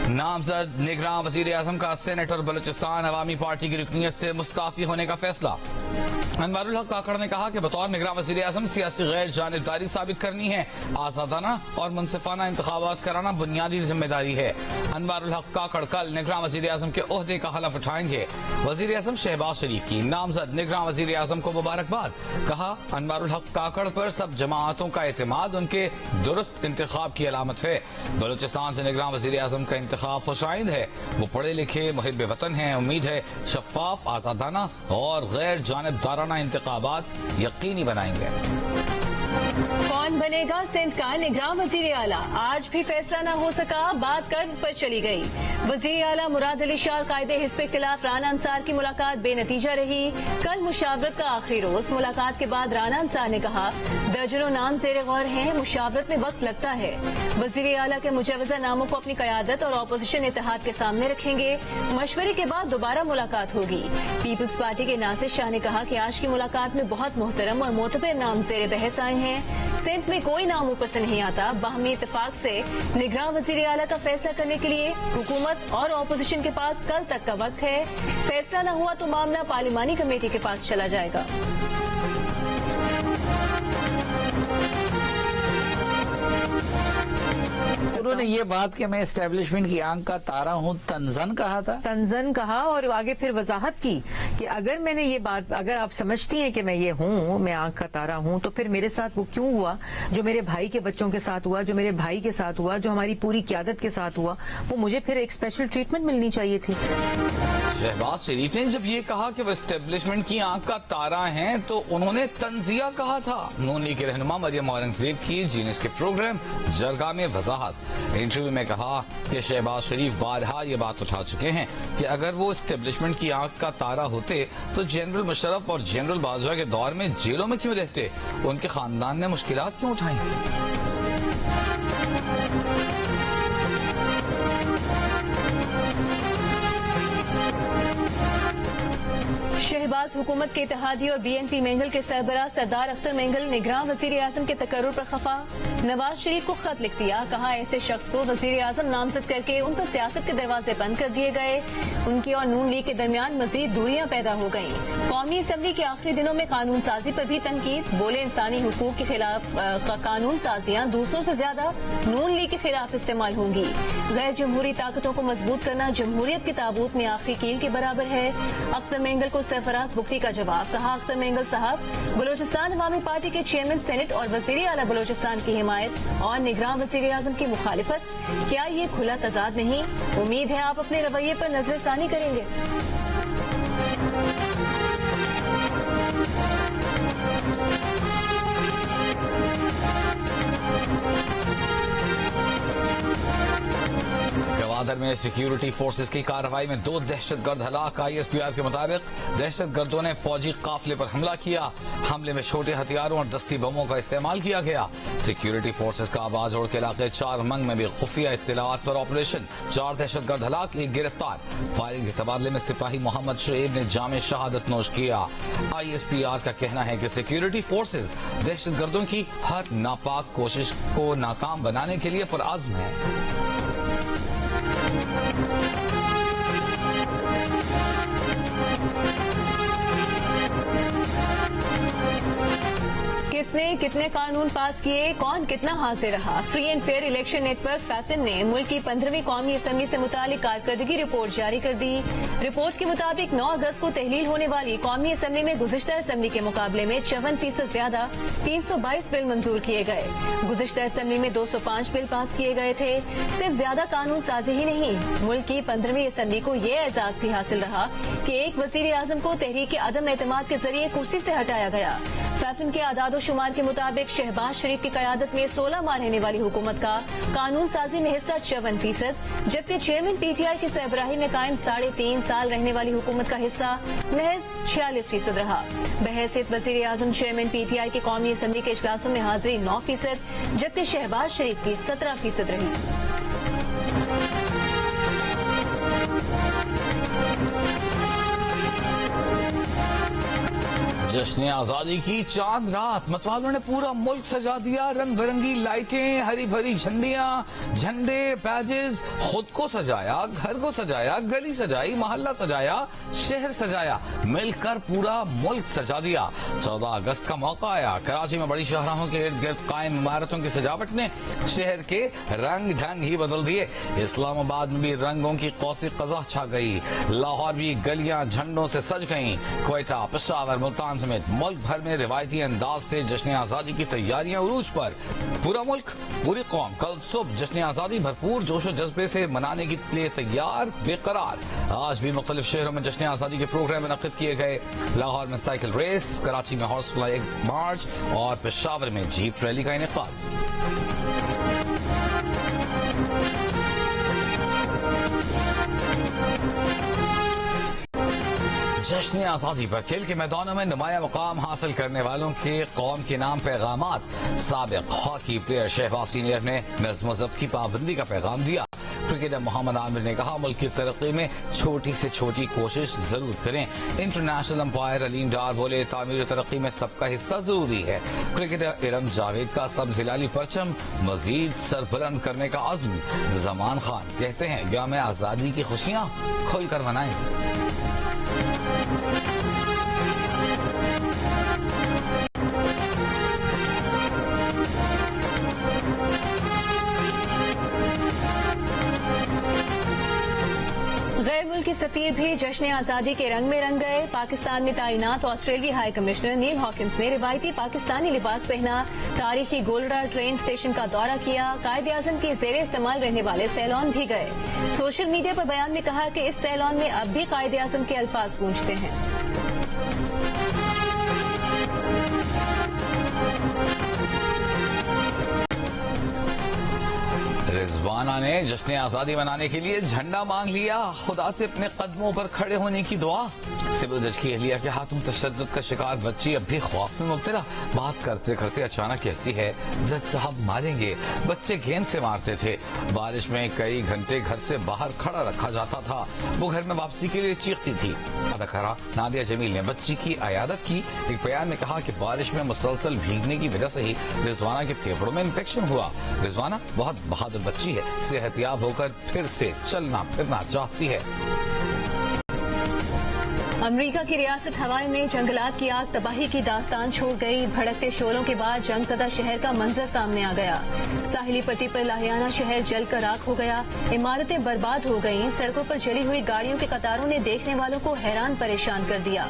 नामजद निगरान वजीर आजम का सेनेट और बलूचिस्तान अवामी पार्टी की रुकनीत से मुस्ताफी होने का फैसला। अनवारुल हक काकड़ ने कहा कि बतौर निगरान वजीर आजम सियासी गैर जानिबदारी साबित करनी है, आजादाना और मुनसिफाना इंतखाबात कराना बुनियादी जिम्मेदारी है। अनवारुल हक काकड़ कल निगरान वजीर आजम के ओहदे का हलफ उठाएंगे। वजीर आजम शहबाज शरीफ की नामजद निगरान वजीर आजम को मुबारकबाद। कहा, अनवारुल हक काकड़ पर सब जमातों का एतमाद उनके दुरुस्त इंतखाब की अलामत है। बलूचिस्तान से निगरान वजीर आजम का इंतखाब खुशाइंद है। वो पढ़े लिखे मुहिब वतन हैं। उम्मीद है शफाफ, आजादाना और गैर जानिबदाराना इंतखाबात यकीनी बनाएंगे। कौन बनेगा सिंध का निगरान वजीर आला? आज भी फैसला न हो सका, बात कर्द पर चली गई। वजीर आला मुराद अली शाह कायदे हिस्ब इख्तिलाफ राना अंसार की मुलाकात बेनतीजा रही। कल मुशावरत का आखिरी रोज। मुलाकात के बाद राना अंसार ने कहा, दर्जनों नाम जेर गौर हैं, मुशावरत में वक्त लगता है। वजीर आला के मुजवजा नामों को अपनी क़यादत और अपोजिशन इत्तेहाद के सामने रखेंगे। मशवरे के बाद दोबारा मुलाकात होगी। पीपल्स पार्टी के नासिर शाह ने कहा कि आज की मुलाकात में बहुत मोहतरम और मोतबर नाम जेर बहस आए हैं। सिंध में कोई नाम ऊपर से नहीं आता। बाहमी इत्तेफाक से निगरान वजीर आला का फैसला करने के लिए हुकूमत और अपोजिशन के पास कल तक का वक्त है। फैसला न हुआ तो मामला पार्लिमानी कमेटी के पास चला जाएगा। उन्होंने ये बात कि मैं एस्टेब्लिशमेंट की आंख का तारा हूँ तंजन कहा था। तंजन कहा और आगे फिर वजाहत की कि अगर मैंने ये बात, अगर आप समझती हैं कि मैं ये हूँ, मैं आंख का तारा हूँ, तो फिर मेरे साथ वो क्यों हुआ जो मेरे भाई के बच्चों के साथ हुआ, जो मेरे भाई के साथ हुआ, जो हमारी पूरी क़यादत के साथ हुआ, वो मुझे फिर एक स्पेशल ट्रीटमेंट मिलनी चाहिए थी। शहबाज शरीफ ने जब ये कहा कि वो एस्टेब्लिशमेंट की आंख का तारा हैं, तो उन्होंने तंजिया कहा था। नून लीग के रहनुमा मरियम औरंगजेब की जीनिस के प्रोग्राम जरगा में वजाहत। इंटरव्यू में कहा कि शहबाज शरीफ बारहा ये बात उठा चुके हैं कि अगर वो एस्टेब्लिशमेंट की आंख का तारा होते तो जनरल मुशर्रफ और जनरल बाजवा के दौर में जेलों में क्यों रहते, उनके खानदान ने मुश्किलात क्यों उठाई। शहबाज हुकूमत के इत्तेहादी और BNP मेंगल के सरबराह सरदार अख्तर मेंगल निगरान वजीर आजम के तकर्रुर पर खफा। नवाज शरीफ को खत लिख दिया। कहा, ऐसे शख्स को वजीर आजम नामजद करके उन पर सियासत के दरवाजे बंद कर दिए गए। उनकी और नून लीग के दरमियान मजीद दूरियां पैदा हो गयी। कौमी असम्बली के आखिरी दिनों में कानून साजी पर भी तनकीद। बोले, इंसानी हुकूक के खिलाफ कानून साजियां दूसरों से ज्यादा नून लीग के खिलाफ इस्तेमाल होंगी। गैर जमहूरी ताकतों को मजबूत करना जमहूरियत के ताबूत में आखिरी कील के बराबर है। अख्तर मेंगल को सरफराज बुख्ती का जवाब। कहा, अख्तर मेंगल साहब बलूचिस्तान अवामी पार्टी के चेयरमैन सेनेट और वजीर आला बलूचिस्तान की हिमायत और निगरान वजीर आजम की मुखालिफत, क्या ये खुला तजाद नहीं? उम्मीद है आप अपने रवैये पर नजरसानी करेंगे। गवादर में सिक्योरिटी फोर्सेस की कार्रवाई में 2 दहशतगर्द हलाक। ISPR के मुताबिक दहशतगर्दों ने फौजी काफिले पर हमला किया। हमले में छोटे हथियारों और दस्ती बमों का इस्तेमाल किया गया। सिक्योरिटी फोर्सेस का आबाजोड़ के इलाके 4 मंग में भी खुफिया इत्तलाआत पर ऑपरेशन। 4 दहशतगर्द हलाक, 1 गिरफ्तार। फायरिंग के तबादले में सिपाही मोहम्मद शुएब ने जामे शहादत नोश किया। ISPR का कहना है कि सिक्योरिटी फोर्सेस दहशतगर्दों की हर नापाक कोशिश को नाकाम बनाने के लिए पुरअज़्म है। किसने कितने कानून पास किए, कौन कितना हासिल रहा? Free and fair election network FAFEN ने मुल्क की 15वीं कौमी असम्बली से मुतालिक कारकर्दगी रिपोर्ट जारी कर दी। रिपोर्ट के मुताबिक 9 अगस्त को तहलील होने वाली कौमी असम्बली में गुज़िश्ता असम्बली के मुकाबले में 54% ज्यादा 322 बिल मंजूर किए गए। गुज़िश्ता असम्बली में 205 बिल पास किए गए थे। सिर्फ ज्यादा कानून साजी ही नहीं, मुल्क की 15वीं असम्बली को ये एजाज भी हासिल रहा कि एक वजीर आजम को तहरीक अदम एतमाद के जरिए कुर्सी से हटाया गया। फैफिन के आदाद शुमार के मुताबिक शहबाज शरीफ की क़यादत में 16 माह रहने वाली हुकूमत का कानून साजी में हिस्सा 54%, जबकि चेयरमैन PTI की सरबराही में कायम 3.5 साल रहने वाली हुकूमत का हिस्सा महज 46% रहा। बहैसियत वजीर आजम चेयरमैन PTI की कौमी असम्बली के इजलासों में हाजिरी 9%, जबकि शहबाज शरीफ की 17% रही। जश्न आजादी की चांद रात मतवालों ने पूरा मुल्क सजा दिया। रंग बिरंगी लाइटें, हरी भरी झंडियां, झंडे, बैजेस, खुद को सजाया, घर को सजाया, गली सजाई, मोहल्ला सजाया, शहर सजाया, मिलकर पूरा मुल्क सजा दिया। 14 अगस्त का मौका आया। कराची में बड़ी शाहराहों के इर्द गिर्द कायम इमारतों की सजावट ने शहर के रंग ढंग ही बदल दिए। इस्लामाबाद में भी रंगों की कौसी कज़ा छा गई। लाहौर भी गलियां झंडों से सज गईं। क्वेटा, पेशावर, मुल्तान समेत मुल्क भर में रिवायती अंदाज से जश्न आजादी की तैयारियां उरूज पर। पूरा मुल्क, पूरी कौम कल सुबह जश्न आजादी भरपूर जोशो जज्बे से मनाने के लिए तैयार बेकरार। आज भी मुख्तलिफ शहरों में जश्न आजादी के प्रोग्राम मुनक्किद किए गए। लाहौर में साइकिल रेस, कराची में हॉर्स फ्लाई मार्च और पेशावर में जीप रैली का इनेकाद। जश्न आजादी पर खेल के मैदानों में नुमाया मुकाम हासिल करने वालों के कौम के नाम पैगामात। साबिक हॉकी प्लेयर शहबाज सीनियर ने नज़्म ज़ब्त की पाबंदी का पैगाम दिया। क्रिकेटर मोहम्मद आमिर ने कहा, मुल्क की तरक्की में छोटी से छोटी कोशिश जरूर करें। इंटरनेशनल अंपायर अलीम डार बोले, तामीर तरक्की में सबका हिस्सा जरूरी है। क्रिकेटर इरम जावेद का सब जिलाली परचम मजीद सरबुलंद करने का अज़्म। जमान खान कहते हैं, यौम आज़ादी की खुशियाँ खुलकर मनाएं। गैर मुल्की सफीर भी जश्न आजादी के रंग में रंग गए। पाकिस्तान में तैनात ऑस्ट्रेलियाई हाई कमिश्नर नील हॉकिंस ने रिवायती पाकिस्तानी लिबास पहना, तारीखी गोल्डा ट्रेन स्टेशन का दौरा किया। कायदे आजम के जेर इस्तेमाल रहने वाले सैलॉन भी गए। सोशल मीडिया पर बयान में कहा कि इस सैलॉन में अब भी कायदे आजम के अल्फाज गूंजते हैं। रिजवाना ने जश्न आजादी मनाने के लिए झंडा मांग लिया। खुदा से अपने कदमों पर खड़े होने की दुआ। सिविल जज की अहलिया के हाथों तशद्दुद का शिकार बच्ची अब भी खौफ में मुब्तला। बात करते करते अचानक कहती है, जज साहब मारेंगे। बच्चे गेंद से मारते थे। बारिश में कई घंटे घर से बाहर खड़ा रखा जाता था। वो घर में वापसी के लिए चीखती थी। अदाकारा नादिया जमील ने बच्ची की अयादत की। एक बयान में कहा कि बारिश में मुसलसल भीगने की वजह से ही रिजवाना के फेफड़ों में इन्फेक्शन हुआ। रिजवाना बहुत बहादुर बच्ची है, सेहतियाब होकर फिर से चलना फिरना चाहती है। अमेरिका की रियासत हवाई में जंगलात की आग तबाही की दास्तान छोड़ गई। भड़कते शोलों के बाद जंगज़दा शहर का मंजर सामने आ गया। साहिली पट्टी पर लाहियाना शहर जलकर राख हो गया। इमारतें बर्बाद हो गईं। सड़कों पर जली हुई गाड़ियों के कतारों ने देखने वालों को हैरान परेशान कर दिया।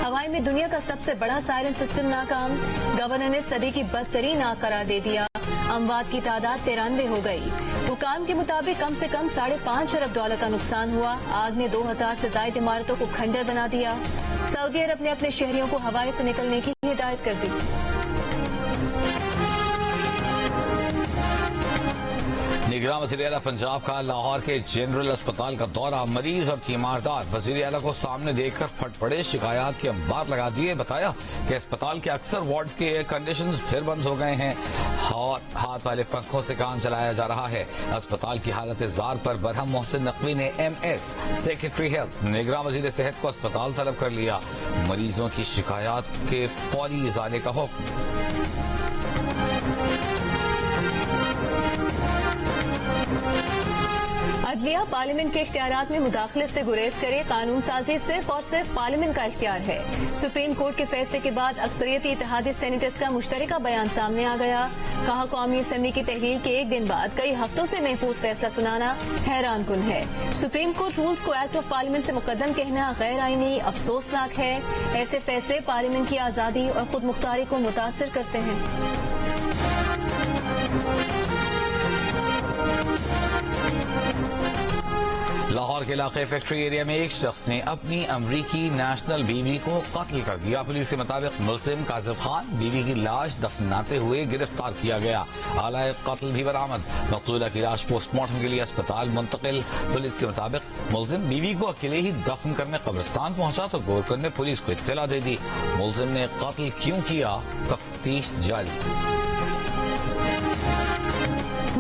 हवाई में दुनिया का सबसे बड़ा सायरन सिस्टम नाकाम। गवर्नर ने सदी की बदतरीन आग करार दे दिया। अमवात की तादाद 93 हो गई। हुकाम के मुताबिक कम से कम $5.5 अरब का नुकसान हुआ। आग ने 2000 से ज्यादा इमारतों को खंडर बना दिया। सऊदी अरब ने अपने शहरियों को हवाई से निकलने की हिदायत कर दी। निगरान वज़ीर आला पंजाब का लाहौर के जनरल अस्पताल का दौरा। मरीज और तीमारदार वज़ीर आला को सामने देखकर फट पड़े। शिकायत के अंबार लगा दिए। बताया कि अस्पताल के अक्सर वार्ड्स के एयर कंडीशंस फिर बंद हो गए हैं। हाथ वाले पंखों से काम चलाया जा रहा है। अस्पताल की हालत जार पर बरहम मोहसिन नकवी ने MS सेक्रेटरी हेल्थ निगरान वज़ीर सेहत को अस्पताल तलब कर लिया। मरीजों की शिकायत के फौरी इजाले का हुक्म। अदलिया पार्लियामेंट के इख्तियारात में मुदाखलत से गुरेज करे। कानून साजी सिर्फ और सिर्फ पार्लियामेंट का इख्तियार है। सुप्रीम कोर्ट के फैसले के बाद अक्सरियती इत्तेहादी सेनेटर्स का मुश्तरका बयान सामने आ गया। कहा, कौमी असम्बली की तहलील के एक दिन बाद कई हफ्तों से महफूज फैसला सुनाना हैरान कुन है। सुप्रीम कोर्ट रूल्स को एक्ट ऑफ पार्लियामेंट से मुकद्दम कहना गैर आईनी अफसोसनाक है। ऐसे फैसले पार्लियामेंट की आज़ादी और खुद मुख्तारी को मुतासर करते हैं। लाहौर के इलाके फैक्ट्री एरिया में एक शख्स ने अपनी अमरीकी नेशनल बीवी को कत्ल कर दिया। पुलिस के मुताबिक मुल्जिम कासिफ खान बीवी की लाश दफनाते हुए गिरफ्तार किया गया। आलाए कत्ल भी बरामद। मकतूला की लाश पोस्टमार्टम के लिए अस्पताल मुंतकिल। पुलिस के मुताबिक मुल्जिम बीवी को अकेले ही दफन करने कब्रिस्तान पहुंचा तो गोरकर ने पुलिस को इत्तला दे दी। मुल्जिम ने कत्ल क्यों किया, तफ्तीश जारी।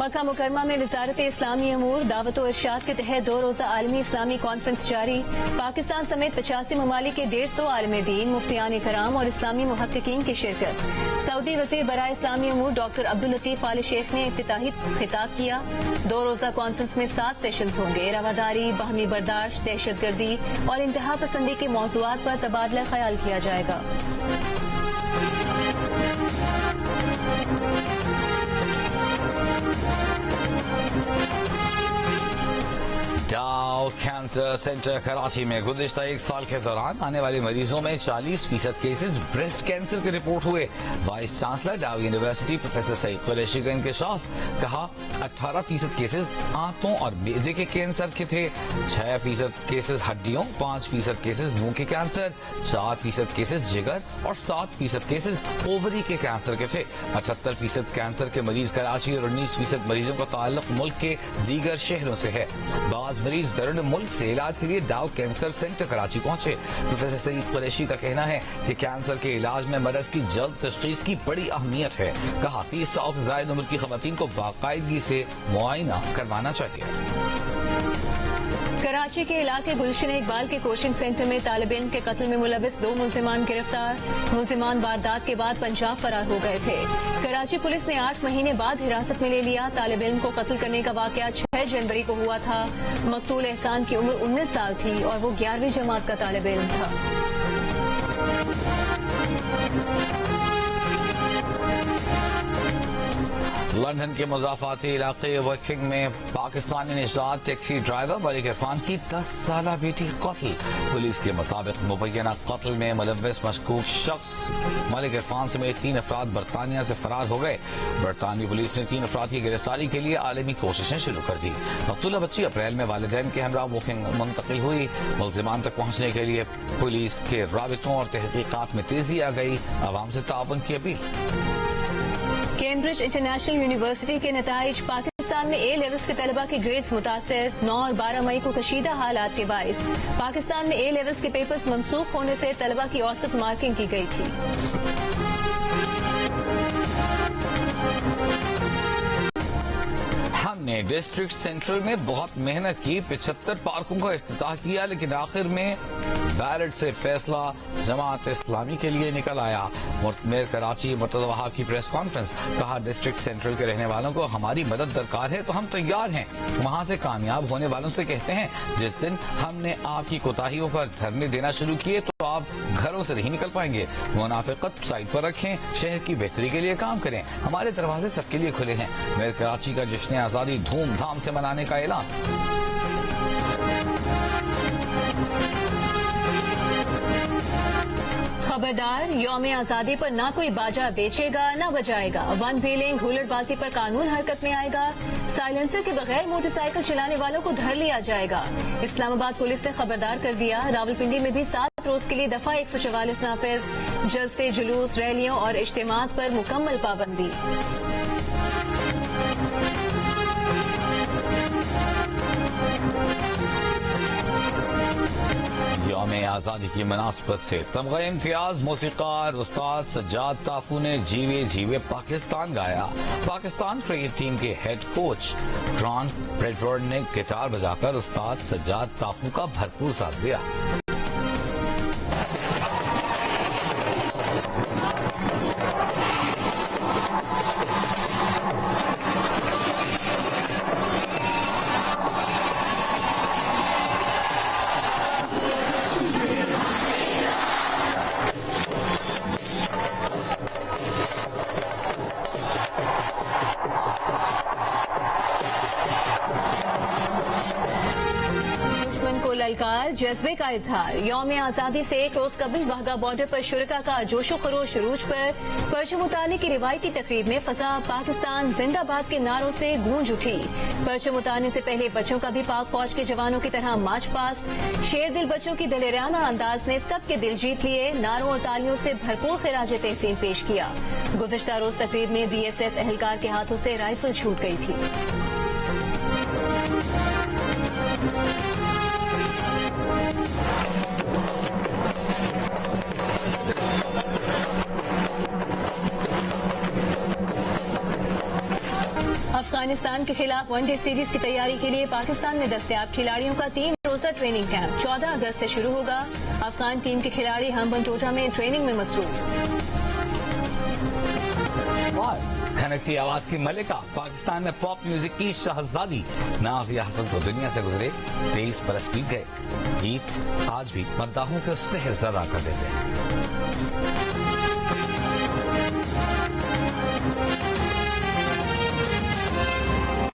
मक्का मुकरमा में वजारत इस्लामी अमूर दावत व इरशाद के तहत 2 रोज़ा आलमी इस्लामी कॉन्फ्रेंस जारी। पाकिस्तान समेत 85 ममालिक के 150 आलिम दीन, मुफ्तियान कराम और इस्लामी मुहक्किकीन की शिरकत। सऊदी वज़ीर बराए इस्लामी अमूर डॉक्टर अब्दुल लतीफ आल शेख ने इफ्तिताही खिताब किया। 2 रोज़ा कॉन्फ्रेंस में 7 सेशंस होंगे। रवादारी, बाहमी बर्दाश्त, दहशतगर्दी और इंतहा पसंदी के मौज़ूआत पर तबादला ख्याल किया जाएगा। डाउ कैंसर सेंटर कराची में गुज़िश्ता 1 साल के दौरान आने वाले मरीजों में 40% केसेस ब्रेस्ट कैंसर के रिपोर्ट हुए। वाइस चांसलर डाउ यूनिवर्सिटी प्रोफेसर सईद कुरैशी का इंकशाफ, कहा 18% केसेस आंतों और मेदे के कैंसर के थे, 6% केसेस हड्डियों, 5% केसेस मुंह के कैंसर, 4% केसेस जिगर और 7% केसेस ओवरी के कैंसर के थे। 78% कैंसर के मरीज कराची और 19% मरीजों का ताल्लुक मुल्क के दीगर शहरों से है। बाज मरीज बैरून मुल्क से इलाज के लिए डाउ कैंसर सेंटर कराची पहुंचे। प्रोफेसर सईद कुरैशी का कहना है कि कैंसर के इलाज में मरज की जल्द तशखीस की बड़ी अहमियत है। कहा 30 साल से ज्यादा उम्र की खवातीन को बाकायदगी से मुआयना करवाना चाहिए। कराची के इलाके गुलशन इकबाल के कोचिंग सेंटर में तालिब इल्म के कत्ल में मुलविस 2 मुलजिमान गिरफ्तार। मुलजिमान वारदात के बाद पंजाब फरार हो गए थे। कराची पुलिस ने 8 महीने बाद हिरासत में ले लिया। तालिब इल्म को कत्ल करने का वाकया 6 जनवरी को हुआ था। मकतूल एहसान की उम्र 19 साल थी और वो 11वीं जमात का तालिब इल्म था। लंदन के मुजाफाती इलाके वर्किंग में पाकिस्तानी निजात टैक्सी ड्राइवर मलिक इरफान की 10 साला बेटी कत्ल। पुलिस के मुताबिक मुबैना कत्ल में मुलव्विस मशकूक शख्स मलिक इरफान समेत 3 अफराद बरतानिया से फरार हो गए। बरतानवी पुलिस ने 3 अफराद की गिरफ्तारी के लिए आलमी कोशिशें शुरू कर दी। मकतूला बच्ची अप्रैल में वालिदैन के हमरा वोकिंग मुंतकिल हुई। मुलजिमान तक पहुंचने के लिए पुलिस के राबितों और तहकीकात में तेजी आ गई। आवाम से ताउन की अपील। कैम्ब्रिज इंटरनेशनल यूनिवर्सिटी के नताइज, पाकिस्तान में A लेवल्स के तलबा की ग्रेड्स मुतासर। 9 और 12 मई को कशीदा हालात के बाइस पाकिस्तान में A लेवल्स के पेपर्स मनसूख होने से तलबा की औसत मार्किंग की गई थी। हमने डिस्ट्रिक्ट सेंट्रल में बहुत मेहनत की, 75 पार्कों का इफ्तिताह किया, लेकिन आखिर में बैलेट से फैसला जमात इस्लामी के लिए निकल आया। मेयर कराची मुर्तज़ा वहाब की प्रेस कॉन्फ्रेंस, कहा डिस्ट्रिक्ट सेंट्रल के रहने वालों को हमारी मदद दरकार है तो हम तैयार हैं। वहां से कामयाब होने वालों से कहते हैं जिस दिन हमने आपकी कोताहियों पर धरने देना शुरू किए तो आप घरों से नहीं निकल पाएंगे। मुनाफिकत साइड पर रखें, शहर की बेहतरी के लिए काम करें, हमारे दरवाजे सबके लिए खुले हैं। मेयर कराची का जश्न आजादी धूमधाम से मनाने का ऐलान। खबरदार, यौम आजादी पर ना कोई बाजा बेचेगा ना बजाएगा। वन व्हीलिंग, हुल्लड़बाजी पर कानून हरकत में आएगा। साइलेंसर के बगैर मोटरसाइकिल चलाने वालों को धर लिया जाएगा। इस्लामाबाद पुलिस ने खबरदार कर दिया। रावलपिंडी में भी 7 रोज के लिए दफा 144 नाफिज। जल्द से जुलूस, रैलियों और इज्तिमात पर मुकम्मल पाबंदी। यौम आजादी की मुनासबत से तमगा इम्तियाज मौसीकार उस्ताद सज्जाद ताफू ने जीवे जीवे पाकिस्तान गाया। पाकिस्तान क्रिकेट टीम के हेड कोच ग्रांट ब्रेडवर्ड ने गिटार बजाकर उस्ताद सज्जाद ताफू का भरपूर साथ दिया। ललकार, जज्बे का इजहार। यौम आजादी से 1 रोज कबल वाघा बॉर्डर पर शुरका का जोशो खरोश रूज पर परचम उतारने की रिवायती तकरीब में फसा पाकिस्तान जिंदाबाद के नारों से गूंज उठी। परचम उतारने से पहले बच्चों का भी पाक फौज के जवानों की तरह मार्च पास्ट। शेर दिल बच्चों की दिलेराना अंदाज ने सबके दिल जीत लिए। नारों और तालियों से भरपूर खिराज तहसीन पेश किया। गुज़िश्ता रोज तकरीब में BSF एहलकार के हाथों से राइफल छूट गई थी। افغانستان کے خلاف ون ڈے سیریز کی تیاری کے لیے پاکستان میں دستیاب کھلاڑیوں کا 3 روزہ ٹریننگ کیمپ 14 اگست سے شروع ہوگا. افغان ٹیم کے کھلاڑی ہمبن ٹوٹا میں ٹریننگ میں مصروف. کھنکتی آواز کی ملکہ پاکستان میں پاپ میوزک کی شہزادی نازیہ حسن کو دنیا سے گزرے 23 برس بیت گئے. گیت آج بھی مداحوں کے سحر زدہ کر دیتے ہیں.